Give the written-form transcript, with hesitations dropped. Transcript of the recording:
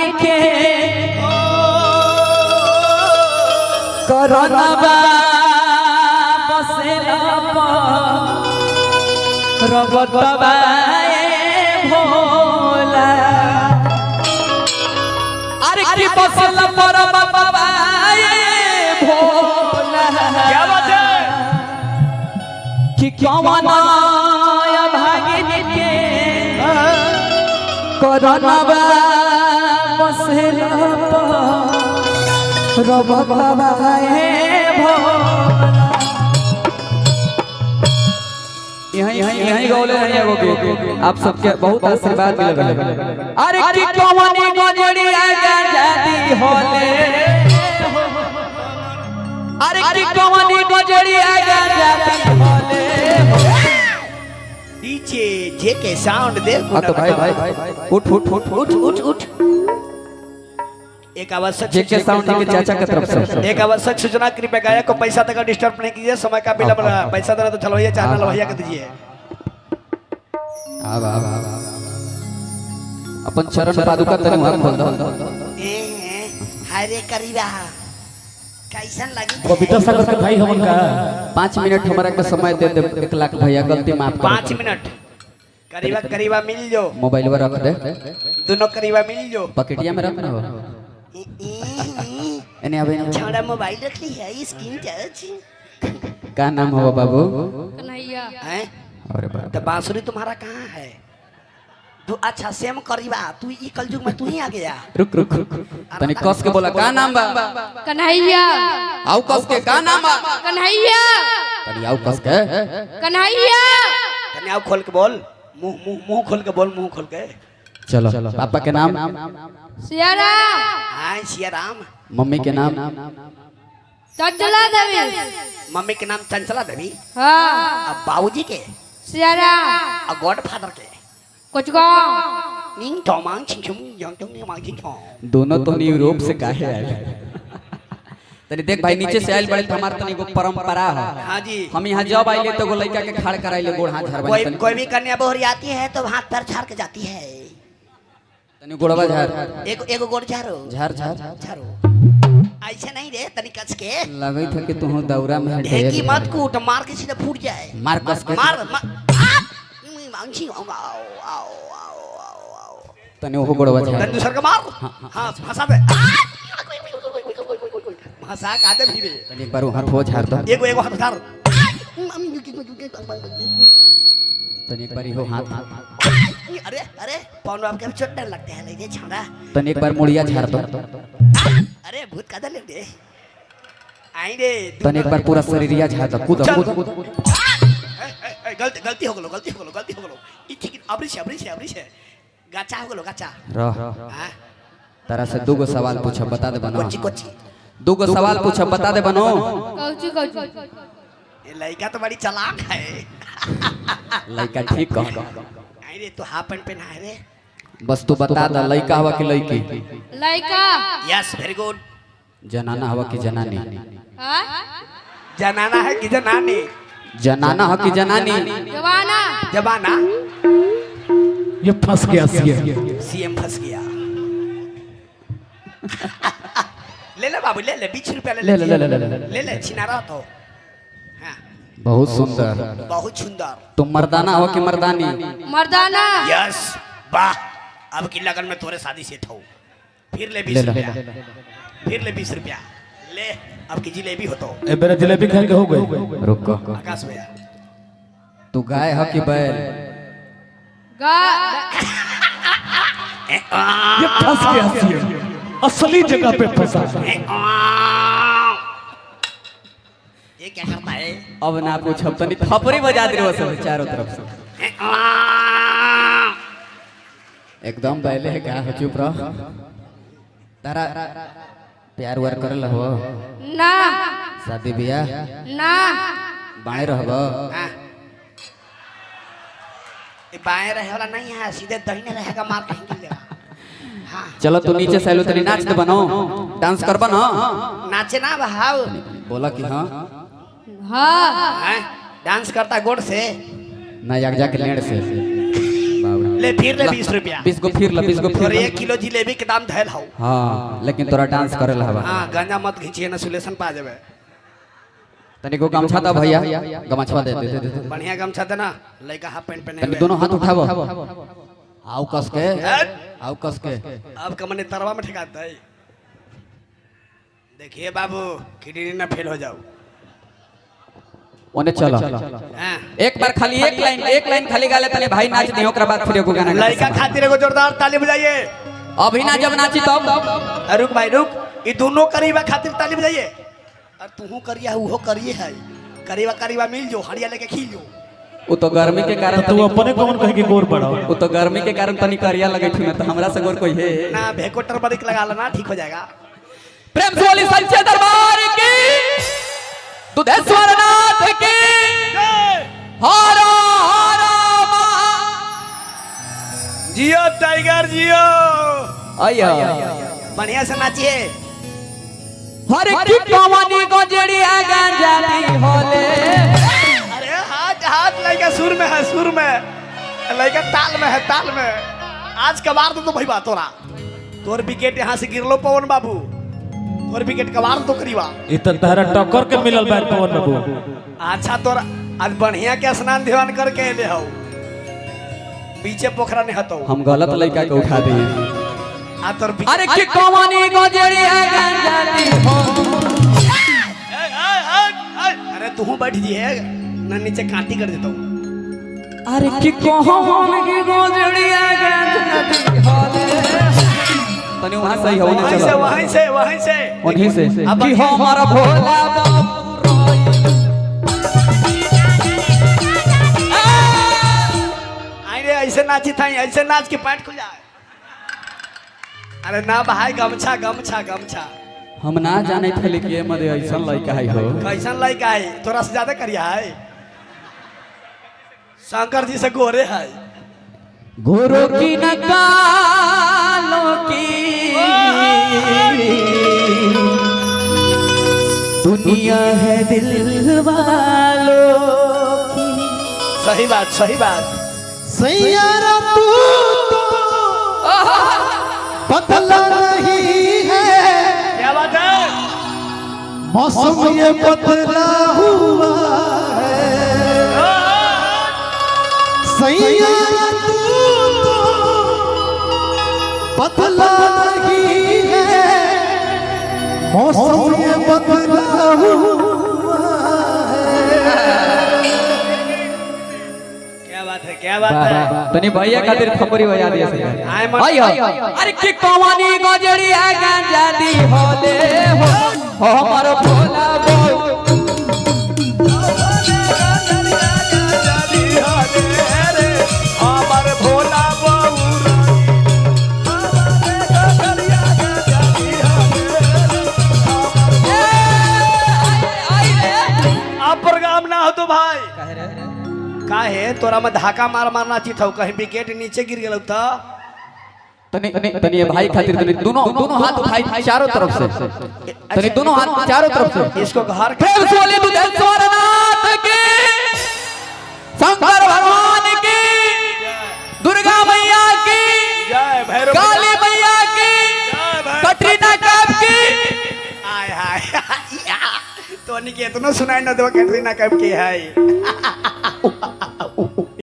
भागिन के करनवा बसेला रगतवा भोला अरे की बसेला परबा भोला क्या बात है कि कवना भागिन के करनवा बसेला रगतवा भोला यहीं गौले हैं एगो गीत आप सबके बहुत आशीर्वाद मिले। अरे की कवनी गजड़िया गंजादी होले अरे की कवनी गजड़िया गंजादी होले डीजे जेके साउंड दे। हां तो भाई उठ उठ उठ उठ उठ उठ एक आवश्यक जेके साउंड के चाचा की तरफ से एक आवश्यक सूचना कृपया गायक को पैसा तक डिस्टर्ब नहीं कीजिए। समय का विलंब रहा पैसा देना तो चलवैया चाहना लवैया के दीजिए। आब अपन चरण पादुका तने वहां खोल दो। हरे करीबा कैसन लगी बबीता सागर के भाई हमन का 5 मिनट हमारा के समय दे दे 1 लाख भैया गलती माफ कर 5 मिनट करीबा करीबा मिल जो मोबाइल में रख दे दोनों करीबा मिल जो पकेटिया में रख ना हो एने अबे छोड़ा मोबाइल रख ली है स्क्रीन टच। का नाम हो बाबू कन्हैया हैं अरे बाप तो बांसुरी तुम्हारा कहाँ है तू अच्छा सेम करीबा तू ई कलयुग में तू ही आ गया। रुक रुक तनी कस के बोला का नाम बा कन्हैया आउ कस के का नाम बा कन्हैया तनी आउ कस के कन्हैया तने आओ खोल के बोल मुंह खोल के बोल मुंह खोल के। चलो पापा के नाम सियारा हां सिया राम। मम्मी के नाम चंचला देवी मम्मी के नाम चंचला देवी। हाँ अब बाबूजी के सियारा और गॉडफादर के कुछ गो निंग टोमांग छिंचुम यंग टोंग ने मांग छिंचो दोनों तो यूरोप से काहे आए तनी देख भाई नीचे से आइल बड़े हमार तनी को परंपरा है। हां जी हम यहां जब आइले तो गो लइका के खड़ कराइले गोड़ हाथ झरबा कोई भी कन्या बहुरी आती है तो हाथ पैर झाड़ के जाती है। तनी गोड़वा झाड़ एक गोड़ झाड़ो झाड़ झाड़ झाड़ो ऐसे नहीं रे तनी कस के लगई था कि तू दौरा में ढेकी मत कूट मार के सीधे फूट जाए। मार कस के मार मांग छी आओ आओ आओ तनी वो गोड़वा झाड़ तनी दूसर का मार हां फंसा दे फंसा का दे भी रे तनी एक बार हाथ हो झाड़ दो एगो हाथ झाड़ तनी एक बार हो हाथ अरे अरे पवन बाप के चोट लगते हैं ले छौड़ा तनी एक बार मुड़िया झाड़ दो अरे भूत का दे ले आई रे तनी एक बार पूरा शरीरिया झाड़ दो कूद गलती हो गलो ई ठीक अबरी से गाचा हो गलो गाचा रह हां तारा से दो गो सवाल पूछब बता दे बनो कोची दो गो सवाल पूछब बता दे बनो कौची कौची ये लड़का तो बड़ी चालाक है। लइका ठीक कह आई रे तू हाफ पैंट पहना है रे बस तू बता द लइका हवा कि लइकी लड़का यस वेरी गुड। जनाना हवा कि जनानी हाँ जनाना है कि जनानी जनाना हो कि जनानी जवाना जबाना ये फंस गया सीएम फंस गया। ले ले बाबू ले ले 20 रुपया ले छिना रहा तो हाँ बहुत सुंदर बहुत सुंदर। तुम मर्दाना हो कि मर्दानी मर्दाना यस वाह अब की लगन में तोरे शादी सेट हो फिर ले 20 रुपया फिर ले 20 रुपया ले अब की जिलेबी हो तो ए मेरा जलेबी खा के हो गई। रुको आकाश भैया तू गाय हो कि बैल गा ये फंस गया असली जगह पे फंसा। ये क्या करता है अब ना पूछब तनी थपड़ी बजा दे रो सब चारों तरफ से एकदम बैले है का हो चुप रह तारा प्यार वार करल हो ना शादी बियाह ना बाणे रहबो ये बाएं रहे वाला नहीं है सीधे दाहिने रहेगा मार कहेंगे। हाँ चलो तू नीचे से आइलो तनी नाच दे बनो डांस करबा ना नाचे ना बहाव बोला कि हां हाँ डांस करता गोड़ से ना जाके लेड़ से बाबू ले फिर ले 20 रुपया 20 गो फिर ला 20 गो फिर और ला। 1 किलो जिलेबी के दाम धैल हौ। हाँ लेकिन तोरा डांस करे ला हवा। हाँ गांजा मत खींचिए ना सुलेशन पा जावे। तनिको गमछा दा भैया गमछा दे दे दे। बढ़िया गमछा देना लड़का हाफ पैंट पहने तनी हुए। दोनों हाथ उठावो आओ कस के आओ कस के। अब कमने तरवा में ठेकाता है। देखिए बाबू किडनी ना फेल हो जाओ। ओने चलो हाँ। एक बार खाली एक लाइन खाली गाले तने भाई नाच दियो ओकरा बाद फिर एगो गाना लड़का खातिर एगो जोरदार ताली बजाइए। अभी ना जब नाची तब रुक भाई रुक, ये दोनों करीबा खातिर ताली बजाइए। और तू करिया वो करिए है करीबा करीबा मिल जो हड़िया लेके खील जो। वो तो गर्मी के कारण तू अपने कौन कहे कि गोर बढ़ाओ। वो तो गर्मी के कारण तनी करिया लगे थी ना तो हमरा से गोर कोई है ना भेकोटर बरिक लगा लेना ठीक हो जाएगा। प्रेम से बोली सच्चे दरबार की दुधेश्वर नाथ की हरा हरा जियो टाइगर जियो। आया बढ़िया से नाचिए। हर की कवानी गजड़िया गांजा दी होले। अरे हाथ हाथ लड़का सुर में है सुर में लड़का ताल में है ताल में। आज कबार दो तो भाई बात हो रहा तोर विकेट यहाँ से गिरलो पवन बाबू तोर विकेट कबार तो करीबा। इ त तहरा टक्कर के मिलल बैट पवन बाबू। अच्छा तोर आज बढ़िया के स्नान ध्यान करके ले हो पीछे पोखरा नहीं हतो। हम गलत लड़का के उठा दिए। आ तोर अरे की कवानी गजड़िया गांजा दी हो। अरे तू बैठ जी है ना नीचे कांटी कर देता हूँ। अरे की कवानी गजड़िया गांजा दी होले। तनी वहां सही हो वहीं से चलो वहीं से वहीं से वहीं से अब कि हमारा भोला बाबू आई रे ऐसे नाची था ऐसे नाच के पैंट खुल जाए। अरे ना भाई गमछा गमछा गमछा। हम ना जाने थे लेकिन ये मदे ऐसा लड़का है हो। कैसन लड़का है तोरा से ज्यादा करिया है शंकर जी से गोरे है। गुरु की नकालों की दुनिया है दिल वालों की। सही बात सही बात। सैयारा तू तो बदला नहीं है क्या बात है। मौसम ये बदला हुआ है। सैयारा तू तो बदला नहीं है मौसम ये बदला हुआ है क्या बात है। तनी भैया खातिर खपरी बजा दिया से आए मन- आइयो अरे की कवानी गजड़िया गांजा दी होले हो हमारा भोला बाबू। हमार भोला बाबू आप प्रोग्राम ना हो तो भाई काहे तोरा में धाका मार मारना चित हो कहीं विकेट नीचे गिर गेल तो तनी तनी ये भाई खातिर तनी दोनों हाथ उठाई चारों तरफ से तनी दोनों हाथ चारों तरफ से इसको घर प्रेम से बोले दुधेश्वर नाथ की शंकर भगवान की दुर्गा मैया की जय भैरव काली मैया की जय भैरव कटरीना कैफ की। आय हाय तो निके इतना सुनाई न दो कैटरीना कैफ की है